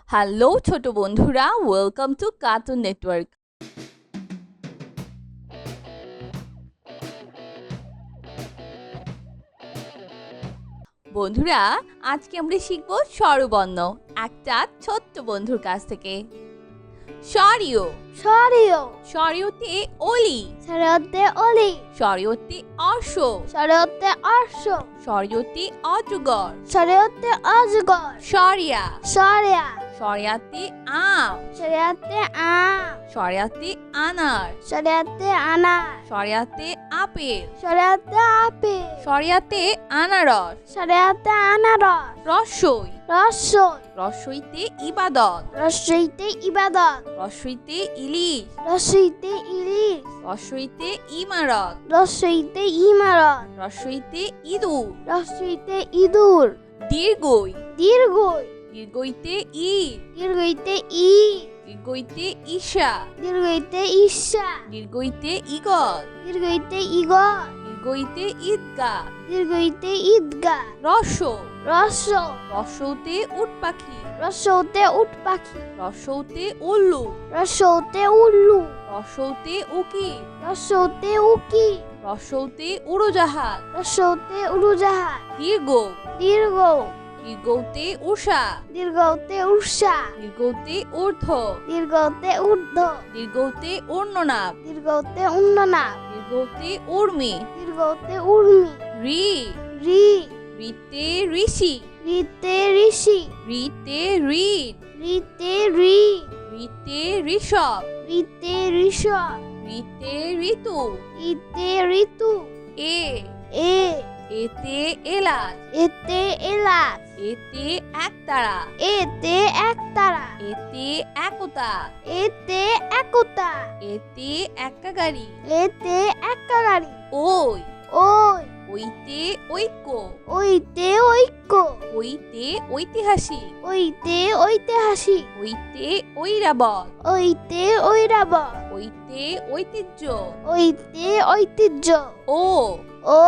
Hello ছোট বন্ধুরা, welcome to cartoon network. বন্ধুরা, আজকে আমরা শিখব স্বরবর্ণ একটা ছোট্ট বন্ধুর কাছ থেকে। স্বরীয় স্বরীয় স্বরীয়তে অলি, স্বরতে অলি স্বরীয়তে অর্শ, স্বরতে অর্শ স্বরীয়তে অজগর, স্বরতে অজগর স্বরিয়া, স্বরিয়া স্বরিয়াতে আম, স্বরতে আম স্বরিয়াতে আনার, স্বরতে আনার স্বরিয়াতে আপেল, স্বরতে আপেল স্বরিয়াতে আনারস, স্বরতে আনারস রসই, রসই রসইতে ইবাদত, রসইতে ইবাদত রসইতে ইলিশ, রসইতে ইলিশ রসইতে ইমারত, রসইতে ইমারত রসইতে ইঁদুর, রসইতে ইঁদুর দীর্ঘই, দীর্ঘই দীর্ঘইতে ইট, দীর্ঘইতে ইট দীর্ঘইতে ঈশা, দীর্ঘইতে ঈর্ষা দীর্ঘইতে ইগল, দীর্ঘইতে ইগল দীর্ঘইতে ঈদগাহ, দীর্ঘইতে ঈদগাহ রস, রস রসৌতে উট পাখি, রসৌতে উট পাখি রসৌতে উল্লু, রসৌতে উল্লু রসৌতে উকিল, রসৌতে উকি রসৌতে উড়োজাহাজ, রসৌতে উড়োজাহাজ দীর্ঘ, দীর্ঘ দীর্ঘতে উষা, দীর্ঘতে উষা দীর্ঘতে ঊর্ধ্ব, দীর্ঘতে ঊর্ধ্ব দীর্ঘতে ঊর্ণনাভ, দীর্ঘতে উন্ননাভ দীর্ঘতে উর্মি, দীর্ঘতে উর্মি রি, রি রিতে ঋষি, রিতে ঋষি রিতে ঋণ, রিতে রি রিতে ঋষভ, রিতে ঋষভ রিতে ঋতু, রিতে ঋতু এ, এ এতে এলাচ, এতে এলাচ এতে একতারা, এতে একতারা এতে একতা, এতে একতা এতে একাগাড়ি, এতে একাগাড়ি ওই, ওই ওইতে ঐক্য, ওইতে ঐক্য ওইতে ঐতিহাসিক, ওইতে ঐতিহাসিক ওইতে ঐরাবত, ওইতে ঐরাবত ওইতে ঐতিহ্য, ওইতে ঐতিহ্য ও, ও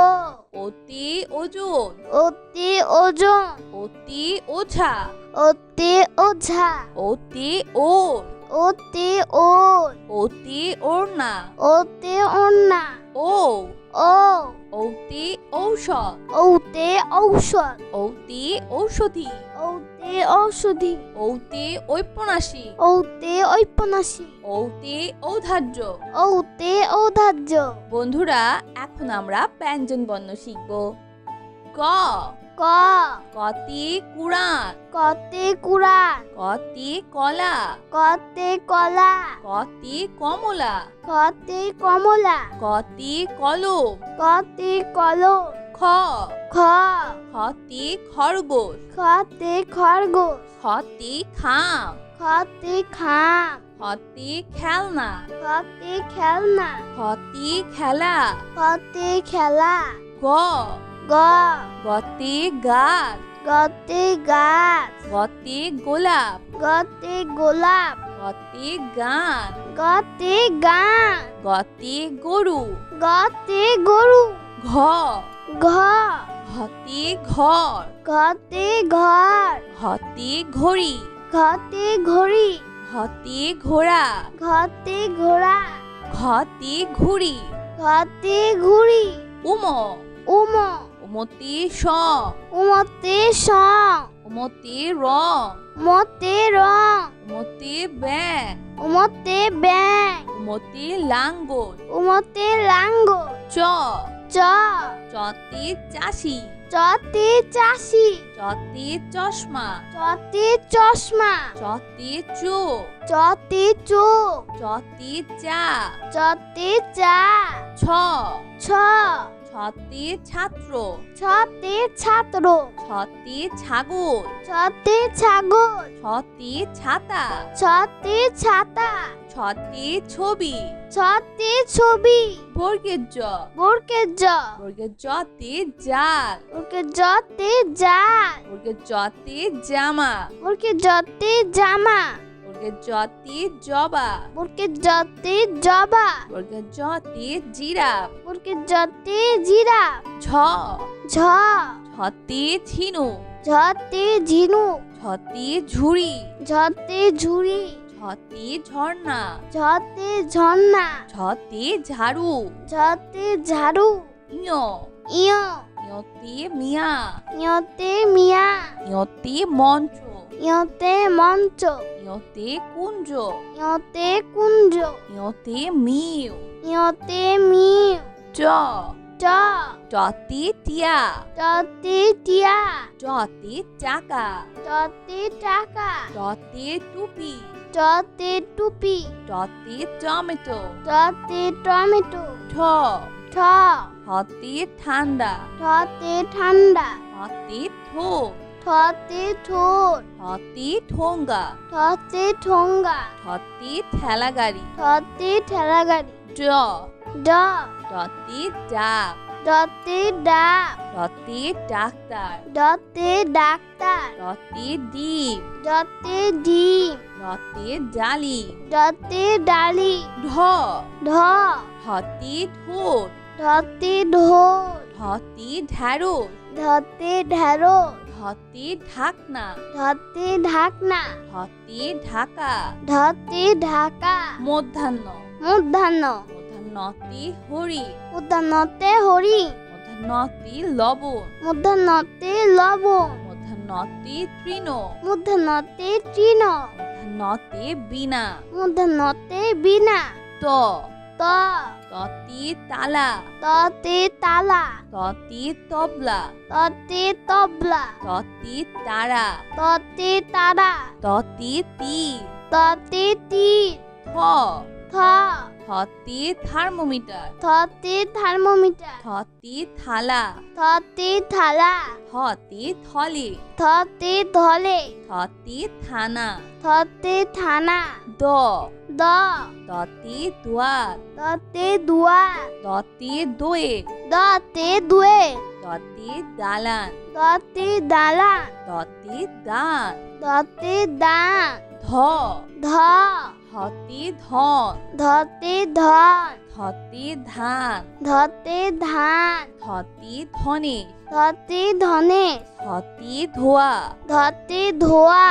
ওতে ওজন, ওতে ওজন ওতে ওঝা, ওতে ওঝা ওতে ওর, ওতে ওর ওতে ওড়না, ওতে ওন্না ও, ও ওতে ঔষধ, ওতে ঔষধ ওতে ঔষধি, ওতে ঔষধি ওতে ঔপন্যাসিক, ওতে ঔপন্যাসী ওতে ঔদার্য। ওতে ঔদার্য বন্ধুরা, এখন আমরা ব্যঞ্জন বর্ণ শিখব। ক, ক কতে কুড়ান, কতে কুড়ান কতে কলা, কতে কলা কতে কমলা, কতে কমলা কতে কলম, কতে কলম খ, খ খতে খরগোশ, খতে খরগোশ খতে খাম, খতে খাম খতে খেলনা, খতে খেলনা খতে খেলা, খতে খেলা গ, গ গতে গাছ, গতে গাছ গতে গোলাপ, গতে গোলাপ গতে গান, গতে গান গতে গরু, গতে গরু ঘ, ঘ ঘতে ঘর, ঘতে ঘর ঘতে ঘড়ি, ঘতে ঘড়ি ঘতে ঘোড়া, ঘতে ঘোড়া ঘতে ঘুড়ি, ঘতে ঘুড়ি উম, উম উমতে স, উমতে স উমতে রং, মতে রং উমতে ব্যাং, উমতে ব্যাং উমতে লাঙ্গল, উমতে লাঙ্গল চ, চ চতে চাষি, চতে চাষি চতে চশমা, চতে চশমা চতে চোখ, চতে চোখ চতে চা, চতে চা ছ, ছ ছতে ছাত্র, ছতে ছাত্র ছতে ছাগল, ছতে ছাগল ছতে ছাতা, ছতে ছাতা ছতে ছবি, ছতে ছবি বর্গের জ, বর্গের জ বর্গের জতে জাল, বর্গের জতে জাল বর্গের জতে জামা, বর্গের জতে জামা বর্গের জতে জবা, বর্গের জতে জবা বর্গের জতে জিরাফ, বর্গের জতে জিরাফ ঝ, ঝ ঝতে ঝিনুক, ঝতে ঝিনুক ঝতে ঝুড়ি ঝতে ঝুড়ি ঝতে ঝর্ণা ঝতে ঝর্ণা ঝতে ঝাড়ু ঝতে ঝাড়ু ইয় ইয় ইয়তে মিয়া ইয়তে মিয়া ইয়তে মঞ্চ ইয়তে মঞ্চ ইয়তে কুঞ্জ ইয়তে কুঞ্জ ইয়তে মিউ ইয়তে মিউ চ ট টতে টিয়া টতে টিয়া টতে চাকা টতে টাকা টতে টুপি টতে টুপি টতে টমেটো টতে টমেটো ঠ ঠ হতে ঠান্ডা ঠতে ঠান্ডা হতে ঠোঁট ঠতে ঠোঁট হতে ঠোঙ্গা ঠতে ঠোঙ্গা ঠতে ঠেলা গাড়ি ঠতে ঠেলা গাড়ি ড ড ডতে ডাক ডতে ডাক ডতে ডাক্তার ডতে ডাক্তার ডতে ডিম ডতে ডিম ডতে ডালি ডতে ডালি ঢ ঢ ঢতে ঢোল ঢতে ঢোল ঢতে ঢ্যাঁড়স ধতে ঢেঁড়স ঢতে ঢাকনা ধতে ঢাকনা ঢতে ঢাকা ধতে ঢাকা মধ্যাহ্ন মধ্যাহ্ন মধ্যাহ্নতে হরি মধ্যাহ্নতে হরি মধ্যাহ্নতে লবণ মধ্যাহ্নতে লবণ মধ্যাহ্নতে তৃণ মধ্যাহ্নতে তৃণ মধ্যাহ্নতে বীণা মধ্যাহ্নতে বীণা ত ত ততে তালা ততে তালা ততে তবলা ততে তবলা ততে তারা ততে তারা ততে তীর ততে তীর থ থ থতে থার্মোমিটার থতে থার্মোমিটার থতে থালা থতে থালা থতে থলে থতে ধলে থতে থানা থতে থানা দ দ দতে দুয়ার দতে দুয়ার দতে দোয়ে দতে দুয়ে দতে দালান দতে দালান দতে দান দতে দান ধ ধ হতে ধন ধতে ধন ধতে ধান ধতে ধান ধতে ধনে ধতে ধনে ধতে ধোয়া ধতে ধোয়া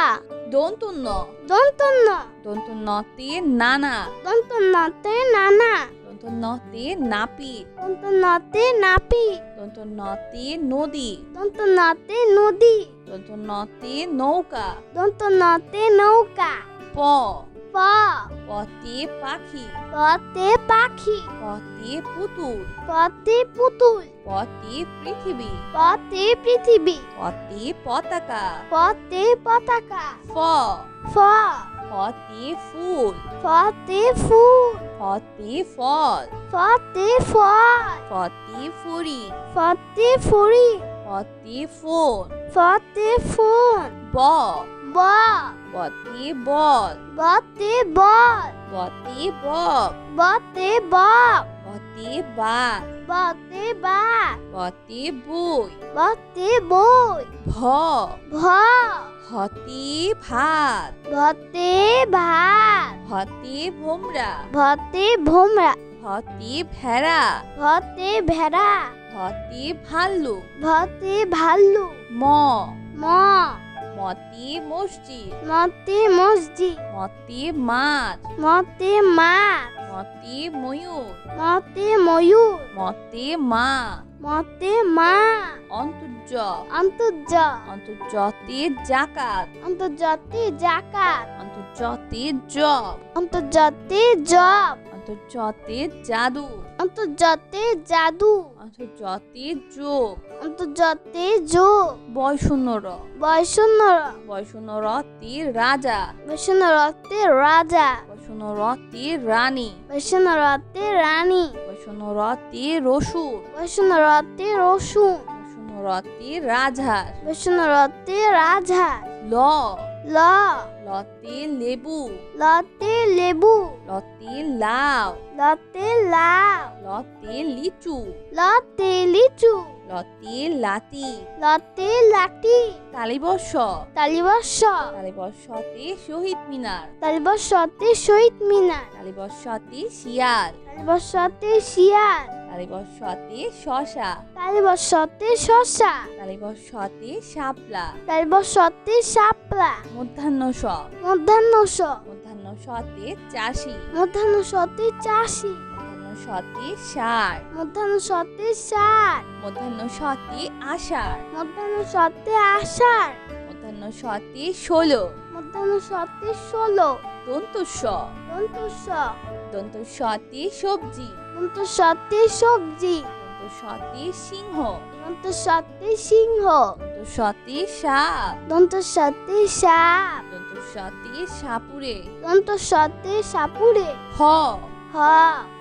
দন্তন্য দন্তন্য দন্তন্যতে নানা দন্তন্যতে নানা দন্তন্যতে নাপিত দন্তন্যতে নাপি দন্তন্যতে নদী দন্তন্যতে নদী দন্তন্যতে নৌকা দন্তন্যতে নৌকা প প পতে পাখি পতে পাখি পতে পুতুল পতে পুতুল পতে পৃথিবী পতে পৃথিবী পতে পতাকা পতে পতাকা ফ ফ ফতে ফুল ফতে ফুল ফতে ফল ফতে ফল ফতে ফুরি ফতে ফুরি ফতে ফোন ফতে ফোন ব ব বতে বল বতে বল বতে বক বতে বক বতে বাঘ বতে বাঘ বতে বই বতে বই ভ ভ হতে ভাত ভতে ভাত হতে ভোমরা ভতে ভোমরা হতে ভেড়া ভতে ভেড়া হতে ভাল্লুক ভতে ভাল্লু ম ম মতে মসজিদ মতে মসজিদ মতে মাছ মতে মাছ মতে ময়ূর মতে ময়ূর মতে মা মতে মা অন্তর্য অন্তর্জ অন্তর্জতে জাকাত অন্তর্জাতি জাকাত অন্তর্জতে জব অন্তর্জাতি জব অন্তর্জতে জাদু অন্তর্জাতি জাদু অন্তর্জতে যোগ অন্তর্জাতি যোগ বয়শূন্যর বৈষ্ণর বয়শূন্যরতে রাজা বৈষ্ণরতে রাজা বয়শূন্যরতে রানী বৈষ্ণরতে রানী বয়শূন্যরতে রসুন বৈষ্ণরতে রসুন বয়শূন্যরতে রাজহাঁস বৈষ্ণরতে রাজা ল ল লতে লেবু লতে লেবু লতে লাউ লতে লাউ লতে লিচু লতে লিচু লতে লাতি লতে লাঠি তালিবর্ষ তালিবর্ষ তালিবর্ষতে শহীদ মিনার তালিবর্ষতে শহীদ মিনার তালিবর্ষতে শিয়াল তালিবর্ষতে শিয়াল তালিবর্ষতে শশা তালিবর্ষতে শসা তালিবর্ষতে শাপলা তালিবর্ষতে শাপলা মধ্যাহ্ন স মধ্যাহ্ন স মধ্যাহ্ন সতে চাষি মধ্যাহ্ন সতে চাষি মধ্যাহ্ন সতে ষাঁড় মধ্যাহ্ন সতে ষাট মধ্যাহ্ন সতে আষাঢ় মধ্যাহ্ন সতে আষাঢ় মধ্যাহ্ন সতে ষোলো মধ্যাহ্ন সতে ষোলো দন্তস্ব দন্তস্ব দন্তস্বতে সবজি দন্তস্বতে সবজি দন্তস্বতে সিংহ দন্তস্বতে সিংহ দন্তস্বতে সাপ দন্তস্বতে সাপ দন্তস্বতে সাপুরে দন্তস্বতে সাপুরে হ হ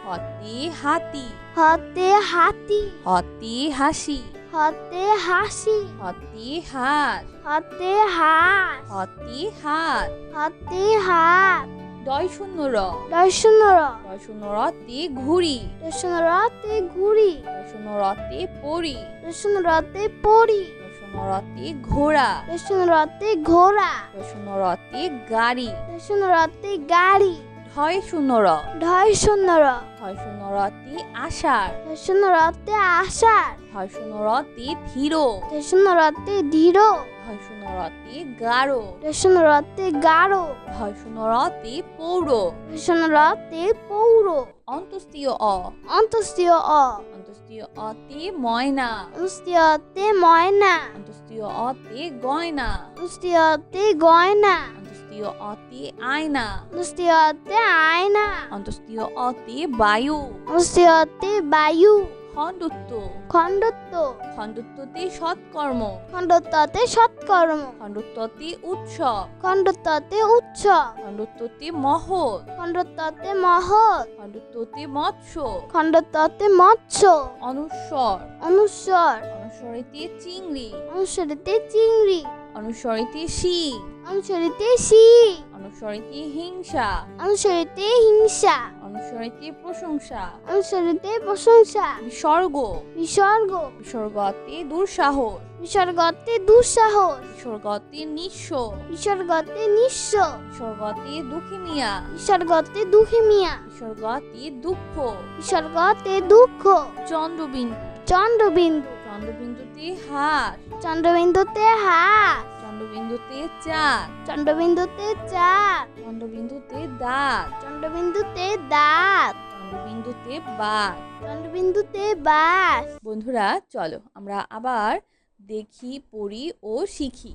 হতে হাতি হতে হাতি হতে হাসি হতে হাসি হতে হাঁস হতে হাঁস হতে হাত হতে হাত দয় শূন্য র দর্শন র দয় শূন্য রতে ঘুড়ি দর্শন রতে ঘুড়ি দয় শূন্য রতে পরি দর্শন রতে পরি দয় শূন্য রতে ঘোড়া দর্শন রতে ঘোড়া দয় শূন্য রতে গাড়ি দর্শন রতে গাড়ি ঢয় শূন্য র ঢয় শূন্য র ঢয় শূন্য রতে আষাঢ় দর্শন রতে আষাঢ় ঢয় শূন্য রতে ধীর দর্শন রতে ধীর ঢয় শূন্য রতে গাঢ় দর্শন রতে গাঢ় ঢয় শূন্য রতে পৌর দর্শন রতে পৌর অন্তস্তীয় অ অন্তস্তীয় অ অন্তস্তীয় অতে ময়না অন্তস্তীয়তে ময়না অন্তস্তীয় অতে গয়না অন্তস্তীয়তে গয়না অন্তস্তীয় অতে আয়না অন্তস্তীয়তে আয়না অন্তস্তীয় অতে বায়ু অন্তস্তীয়তে বায়ু খণ্ডত্ব খণ্ডত্ব খণ্ডত্বতে সৎকর্ম খণ্ডত্বতে সৎকর্ম খণ্ডত্বতে উৎসব খণ্ডত্বতে উৎসব খণ্ডত্বতে মহৎ খণ্ডত্বতে মহৎ খণ্ডত্বতে মৎস্য খণ্ডত্বতে মৎস্য অনুস্বর অনুস্বর অনুস্বরেতে চিংড়ি অনুসরিতে চিংড়ি অনুস্বরেতে শিং অনুসরিতে শিং অনুস্বরেতে হিংসা অনুসরিতে হিংসা অনুস্বরেতে প্রশংসা অনুসরিতে প্রশংসা বিসর্গ বিসর্গ বিসর্গতে দুঃসাহস বিসর্গতে দুঃসাহস বিসর্গতে নিঃস্ব বিসর্গতে নিঃস্ব বিসর্গতে দুঃখিমিয়া বিসর্গতে দুঃখিমিয়া বিসর্গতে দুঃখ বিসর্গতে দুঃখ চন্দ্রবিন্দু চন্দ্রবিন্দু চন্দ্রবিন্দুতে হাস চন্দ্রবিন্দুতে হাত চন্দ্রবিন্দুতে চাঁদ চন্দ্রবিন্দুতে চাঁদ চন্দ্রবিন্দুতে দাঁত চন্দ্রবিন্দুতে দাঁত চন্দ্রবিন্দুতে বাঘ চন্দ্রবিন্দুতে বাস বন্ধুরা চলো আমরা আবার দেখি পড়ি ও শিখি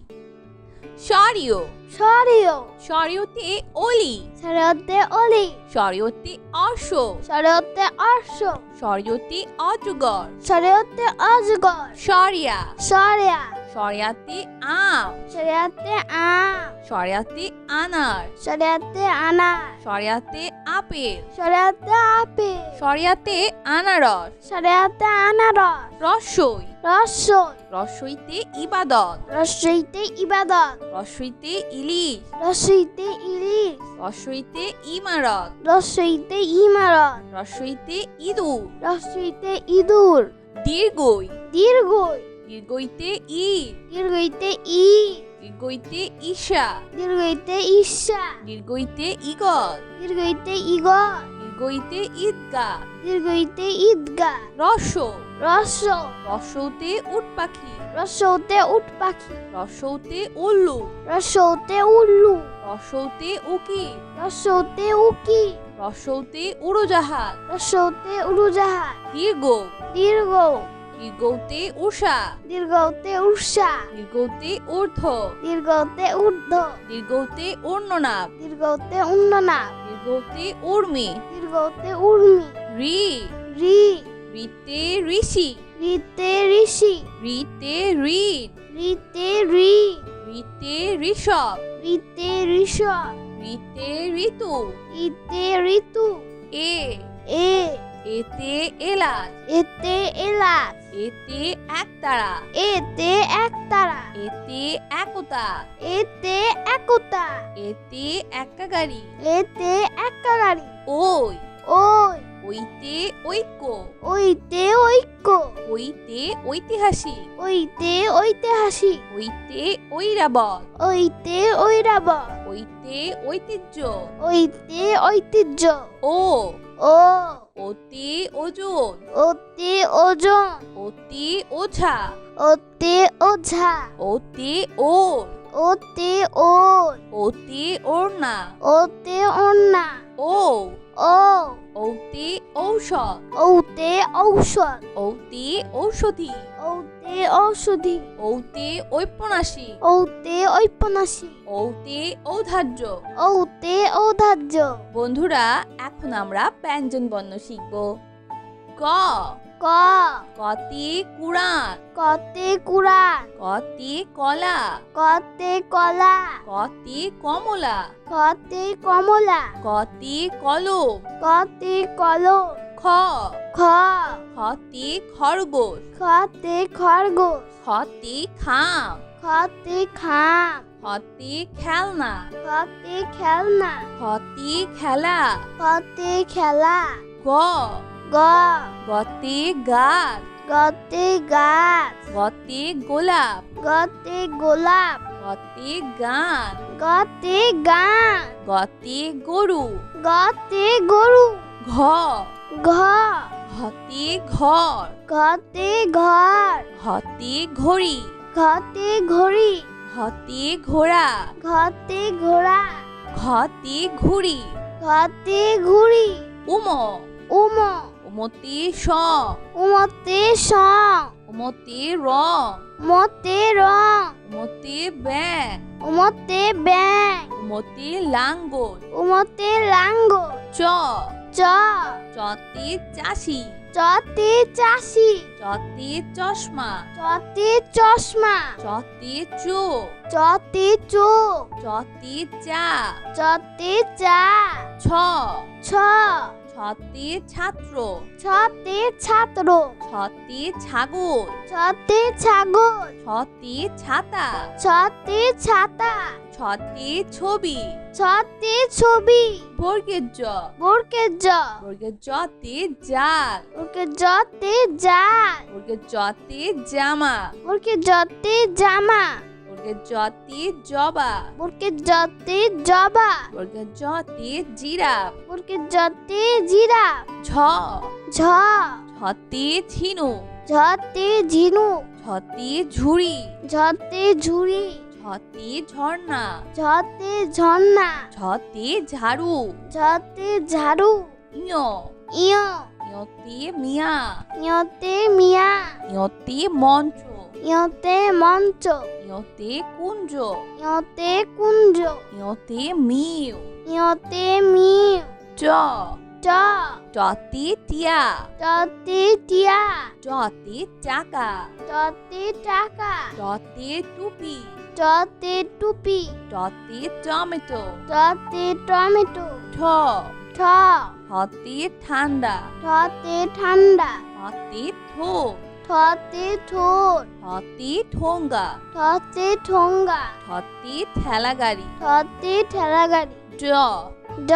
সরিয় সরিয় সরিয়তে অলি সরিয়তে অলি সরিয়তে অর্শ সরিয়তে অর্শ সরিয়তে অজগর সরিয়তে অজগর সরিয়া সরিয়া সরিয়াতে আম সরিয়াতে আম সরিয়াতে আনার সরিয়াতে আনার সরিয়াতে আপেল সরিয়াতে আপেল সরিয়াতে আনারস সরিয়াতে আনারস রসই রসই রসইতে ইবাদত রসইতে ইবাদত রসইতে ইলিশ রসইতে ইলিশ রসইতে ইমারত রসইতে ইমারত রসইতে ইঁদুর রসইতে ইঁদুর দীর্ঘই দীর্ঘই দীর্ঘইতে ঈদ দীর্ঘইতে ঈদ দীর্ঘইতে ঈশা দীর্ঘইতে ঈশা দীর্ঘইতে ইগল দীর্ঘইতে ইগল দীর্ঘইতে ঈদগাহ দীর্ঘইতে ঈদগা রস রস রসৌতে উট পাখি রসৌতে উট পাখি রসৌতে উল্লু রসৌতে উল্লু রসৌতে উকিল রসৌতে উকি রসৌতে উড়োজাহাজ রসৌতে উড়োজাহাজ দীর্ঘ দীর্ঘ দীর্ঘতে উষা দীর্ঘতে উষা দীর্ঘতে ঊর্ধ্ব দীর্ঘতে ঊর্ধ্ব দীর্ঘতে ঊর্ণনাভ দীর্ঘতে উন্ননাভ দীর্ঘতে উর্মি দীর্ঘতে উর্মি রি রি রিতে ঋষি রিতে ঋষি রিতে ঋণ রিতে রি রিতে ঋষভ রিতে ঋষভ রিতে ঋতু রিতে ঋতু এ এ এতে এলাচ এতে এলাচ এতে একতারা এতে একতারা এতে একতা এতে একতা এতে একাগাড়ি এতে একাগাড়ি ওই ওই ঐতে ঐক্য। ঐতে ঐক্য। ঐতে ঐতিহাসিক। ঐতে ঐতিহাসিক। ঐতে ঐরাবত। ঐতে ঐরাবত। ঐতে ঐতিহ্য। ঐতে ঐতিহ্য। ও ও ওতে ওজন। ওতে ওজন। ওতে ওঝা। ওতে ওঝা। ওতে ওর। ওতে ওর। ওতে ওড়না। ওতে ওড়না। ও ও ওতে ঔষধ। ওতে ঔষধ। ওতে ঔষধি। ওতে ঔষধি। ওতে ঔপন্যাসিক। ওতে ঔপন্যাসিক। ওতে ঔদার্য। ওতে ঔদার্য। বন্ধুরা, এখন আমরা ব্যঞ্জন বর্ণ শিখব। ক ক কতে কুড়ান। কতে কুড়ান। কতে কলা। কতে কলা। কতে কমলা। কতে কমলা। কতে কলম। কতে কলম। খ খ খতে খরগোশ। খতে খরগোশ। খতে খাম। খতে খাম। খতে খেলনা। খতে খেলনা। খতে খেলা। খতে খেলা। গ গ গতে গাছ। গতে গাছ। গতে গোলাপ। গতে গোলাপ। গতে গান। গতে গান। গতে গরু। গতে গরু। ঘ ঘ ঘতে ঘর। ঘতে ঘর। ঘতে ঘড়ি। ঘতে ঘড়ি। ঘতে ঘোড়া। ঘতে ঘোড়া। ঘতে ঘুড়ি। ঘতে ঘুড়ি। উম উম উমতে স। উমতে স। উমতে রং। মতে রং। উমতে ব্যাং। উমতে ব্যাং। উমতে লাঙ্গল। উমতে লাঙ্গল। চ চ চতে চাষি। চতে চাষি। চতে চশমা। চতে চশমা। চতে চোখ। চতে চোখ। চতে চা। চতে চা। ছ ছ ছতে ছাত্র। ছতে ছাত্র। ছতে ছাগল। ছতে ছাগল। ছতে ছাতা। ছতে ছাতা। ছতে ছবি। ছতে ছবি। বর্গের জ। বর্গের জ। বর্গের জতে জাল। বর্গের জতে জাল। বর্গের জতে জামা। বর্গের জতে জামা। বর্গের জতে জবা। বর্গের জতে জবা। বর্গের জতে জিরাফ। বর্গের জতে জিরাফ। ঝ ঝ ঝতে ঝিনুক। ঝতে ঝিনুক। ঝতে ঝুড়ি। ঝতে ঝুড়ি। ঝতে ঝর্ণা। ঝতে ঝর্ণা। ঝতে ঝাড়ু। ঝতে ঝাড়ু। ইয় ইয় ইয়তে মিয়া। ইয়তে মিয়া। ইয়তে মঞ্চ। ইয়তে মঞ্চ। ইয়তে কুঞ্জ। ইয়তে কুঞ্জ। ইয়তে মিউ। ইয়তে মিউ। চ ট টতে টিয়া। টতে টিয়া। টতে চাকা। টতে টাকা। টতে টুপি। টতে টুপি। টতে টমেটো। টতে টমেটো। ঠ ঠ ঠতে ঠান্ডা। ঠতে ঠান্ডা। ঠতে ঠোঁট। ঠতে ঠোঁট। ঠতে ঠোঙ্গা। ঠতে ঠোঙ্গা। ঠতে ঠেলা গাড়ি। ঠতে ঠেলা গাড়ি। ড ড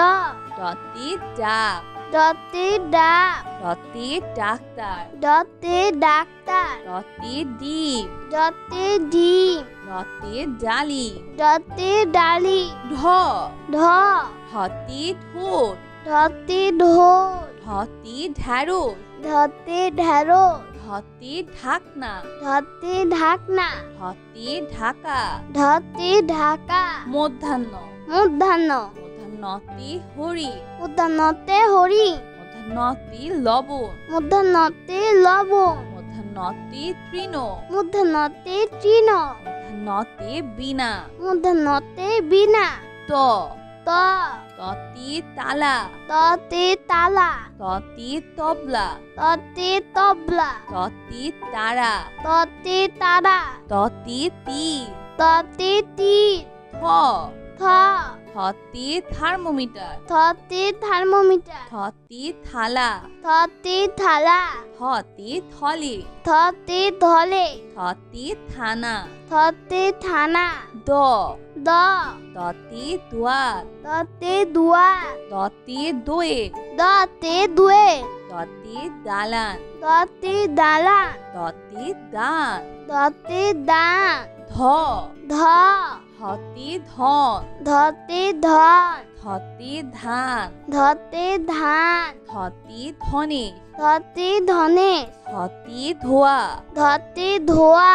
ডতে ডাক। ডতে ডাক। ডতে ডাক্তার। ডতে ডাক্তার। ডতে ডিম। ডতে ডিম। ডতে ডালি। ডতে ডালি। ঢ ঢ ঢতে ঢোল। ঢতে ঢোল। ঢতে ঢ্যাঁড়স। ধতে ঢেঁড়স। ঢতে ঢাকনা। ধতে ঢাকনা। ঢতে ঢাকা। ধতে ঢাকা। মধ্যাহ্ন। মধ্যাহ্ন। মধ্যাহ্নতে হরি। মধ্যাহ্নতে হরি। মধ্যাহ্নতে লবণ। মধ্যাহ্নতে লবণ। মধ্যাহ্নতে তৃণ। মধ্যাহ্নতে তৃণ। মধ্যাহ্নতে বীণা। মধ্যাহ্নতে বীণা। ত ত ততে তালা। ততে তালা। ততে তবলা। ততে তবলা। ততে তারা। ততে তারা। ততে তীর। ততে তীর। থ থ থ থতে থার্মোমিটার। থতে থার্মোমিটার থতে থালা। থতে থালা থতে থলে। থতে ধলে থতে থানা। থতে থানা দ দ দতে দুয়ার। দতে দুয়ার দতে দোয়ে। দতে দুয়ে দতে দালান। দতে দালান দতে দান। দতে দান ধ ধ ধতে ধন। ধতে ধন ধতে ধান। ধতে ধান ধতে ধনে। ধতে ধনে ধতে ধোয়া। ধতে ধোয়া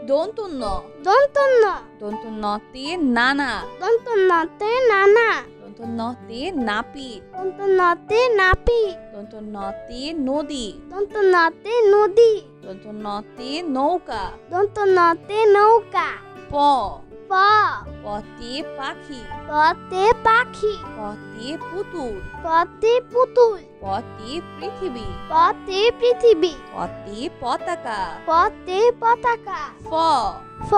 দন্তন্য। দন্তন্য দন্তন্যতে নানা। দন্তন্যতে নানা দন্তন্যতে নাপিত। দন্তন্যতে নাপি দন্তন্যতে নদী। দন্তন্যতে নদী দন্তন্যতে নৌকা। দন্তন্যতে নৌকা প প পতে পাখি। পতে পাখি পতে পুতুল। পতে পুতুল পতে পৃথিবী। পতে পৃথিবী পতে পতাকা। পতে পতাকা ফ ফ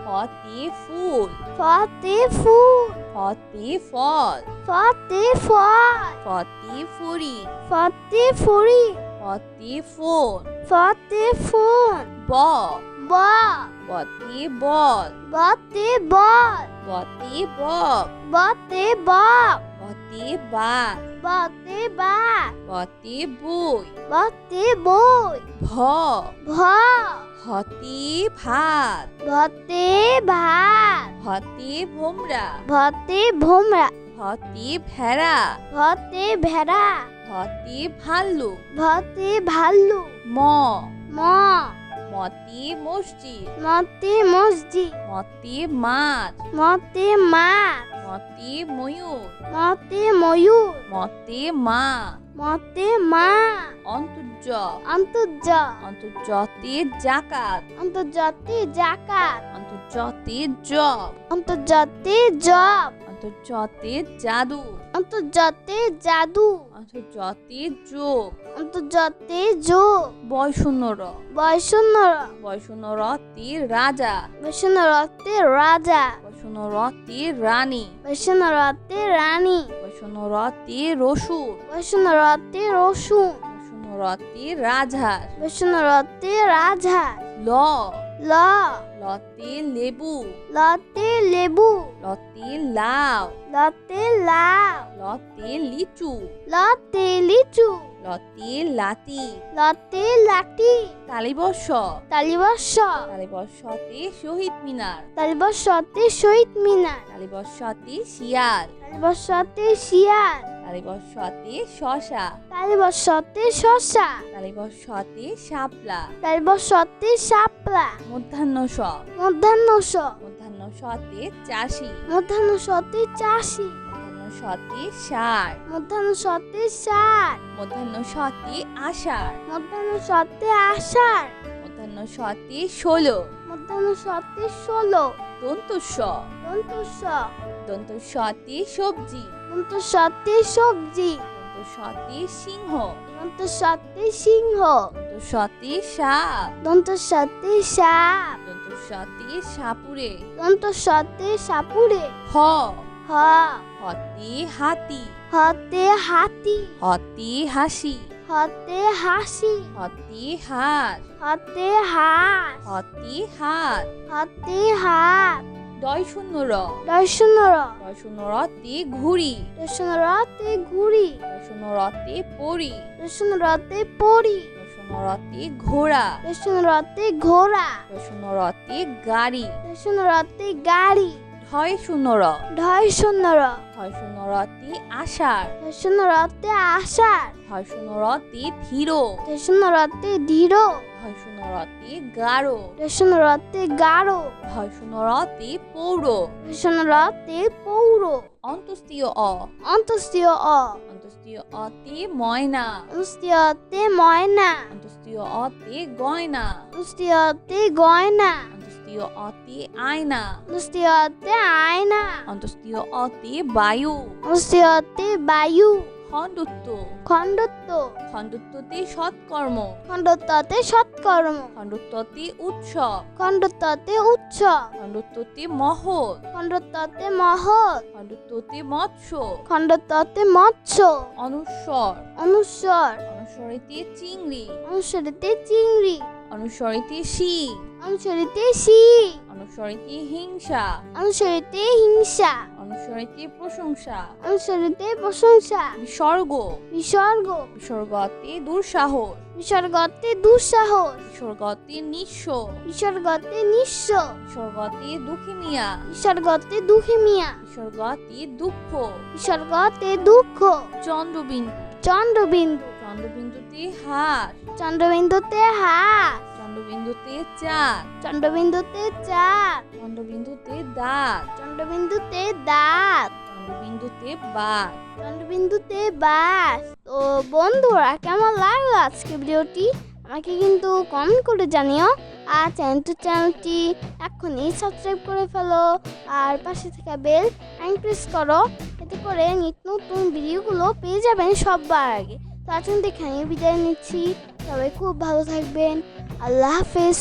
ফতে ফুল। ফতে ফুল ফতে ফল। ফতে ফল ফতে ফুরি। ফতে ফুরি ফতে ফোন। ফতে ফোন ব ব বতে বল। বতে বল বতে বক। বতে বক বতে বাঘ। বতে বাঘ বতে বই। বতে বই ভ ভ হতে ভাত। ভতে ভাত ভতে ভোমরা। ভতে ভোমরা ভতে ভেড়া। ভতে ভেড়া ভতে ভাল্লুক। ভতে ভাল্লু ম ম মতে মসজিদ। মতে মসজিদ মতে মাছ। মতে মাছ মতে ময়ূর। মতে ময়ূর মতে মা। মতে মা অন্তর্য। অন্তর্য অন্তর্যতে জাকাত। অন্তর্জাতি জাকাত অন্তর্যতে জব। অন্তর্জাতি জব অন্তর্যতে জাদু। অন্তর্জাতি জাদু অন্তর্যতে যোগ। অন্তর্জাতি যোগ বয়শূন্যর। বৈষ্ণর বয়শূন্যরতে রাজা। বৈষ্ণরতে রাজা বয়শূন্যরতে রানী। বৈষ্ণরতে রানী বয়শূন্যরতে রসুন। বৈষ্ণরতে রসুন বয়শূন্যরতে রাজহাঁস। বৈষ্ণরতে রাজা ল ল লতে লেবু। লতে লেবু লতে লাউ। লতে লাউ লতে লিচু। লতে লিচু লতে লাতি। লতে লাঠি তালিবর্ষ। তালিবর্ষ তালিবর্ষতে শহীদ মিনার। তালিবর্ষতে শহীদ মিনার তালিবর্ষতে শিয়াল। তালিবর্ষতে শিয়াল তালিবর্ষতে শশা। তালিবর্ষতে শসা তালিবর্ষতে শাপলা। তালিবর্ষতে শাপলা মধ্যাহ্ন স। মধ্যাহ্ন স মধ্যাহ্ন সতে চাষি। মধ্যাহ্ন সতে চাষি মধ্যাহ্ন সতে ষাঁড়। মধ্যাহ্ন সতে ষাট মধ্যাহ্ন সতে আষাঢ়। মধ্যাহ্ন সতে আষাঢ় মধ্যাহ্ন সতে ষোলো। মধ্যাহ্ন সতে ষোলো দন্তস্ব। দন্তস্ব দন্তস্বতে সবজি। দন্তস্বতে সবজি দন্তস্বতে সিংহ। দন্তস্বতে সিংহ দন্তস্বতে সাপ। দন্তস্বতে সাপ দন্তস্বতে সাপুরে। দন্তস্বতে সাপুরে হ হ হতে হাতি। হতে হাতি হতে হাসি। হতে হাসি হতে হাঁস। হতে হাঁস হতে হাত। হতে হাত দয় শূন্য র। দর্শনর দয় শূন্য রতে ঘুড়ি। দর্শনরতে ঘুড়ি দয় শূন্য রতে পরি। দর্শনরতে পরি দয় শূন্য রতে ঘোড়া। দর্শনরতে ঘোড়া দয় শূন্য রতে গাড়ি। দর্শনরতে গাড়ি ঢয় শূন্য র। ঢয় শূন্যর ঢয় শূন্য রতে আষাঢ়। দর্শনরতে আষাঢ় ঢয় শূন্য রতে ধীর। দর্শনরতে ধীর ঢয় শূন্য রতে গাঢ়। দর্শনরতে গাঢ় ঢয় শূন্য রতে পৌর। দর্শনরতে পৌর অন্তস্তীয় অ। অন্তস্তীয় অ অন্তস্তীয় অতে ময়না। অন্তস্তীয়তে ময়না অন্তস্তীয় অতে গয়না। অন্তস্তীয়তে গয়না অন্তস্তীয় অতে আয়না। অন্তস্তীয়তে আয়না অন্তস্তীয় অতে বায়ু। অন্তস্তীয়তে বায়ু হ খণ্ডত্ব। খণ্ডত্ব। খণ্ডত্বতে সৎকর্ম। খণ্ডত্বতে সৎকর্ম। খণ্ডত্বতে উৎসব। খণ্ডত্বতে উৎসব। খণ্ডত্বতে মহৎ। খণ্ডত্বতে মহৎ। খণ্ডত্বতে মৎস্য। খণ্ডত্বতে মৎস্য। অনুস্বর। অনুস্বর। অনুস্বরেতে চিংড়ি। অনুস্বরেতে চিংড়ি। অনুস্বরেতে শিং। অনুস্বরেতে শিং। অনুস্বরেতে হিংসা। অনুস্বরেতে হিংসা। অনুস্বরেতে প্রশংসা। অনুস্বরেতে প্রশংসা। বিসর্গ। বিসর্গ। বিসর্গতে দুঃসাহস। বিসর্গতে দুঃসাহস। বিসর্গতে নিঃস্ব। বিসর্গতে নিঃস্ব। বিসর্গতে দুঃখী মিয়া। বিসর্গতে দুঃখী মিয়া। বিসর্গতে দুঃখ। বিসর্গতে দুঃখ। চন্দ্রবিন্দু। চন্দ্রবিন্দু। চন্দ্রবিন্দুতে হাস। চন্দ্রবিন্দুতে হাস। চন্দ্রবিন্দুতে চাঁদ। চন্দ্রবিন্দুতে চাঁদ। চন্দ্রবিন্দুতে দাঁত। চন্দ্রবিন্দুতে দাঁত। চন্দ্রবিন্দুতে বাঘ। চন্দ্রবিন্দুতে বাস। তো বন্ধুরা, কেমন লাগলো আজকে ভিডিওটি আমাকে কিন্তু কমেন্ট করে জানিও। আর চ্যানেলটি এখনই সাবস্ক্রাইব করে ফেলো, আর পাশে থাকা বেল প্রেস করো, এতে করে নিত্য নতুন ভিডিওগুলো পেয়ে যাবেন সবার আগে। তো আজ এখানে বিদায় নিচ্ছি। সবাই খুব ভালো থাকবেন। আল্লাহ হাফেজ।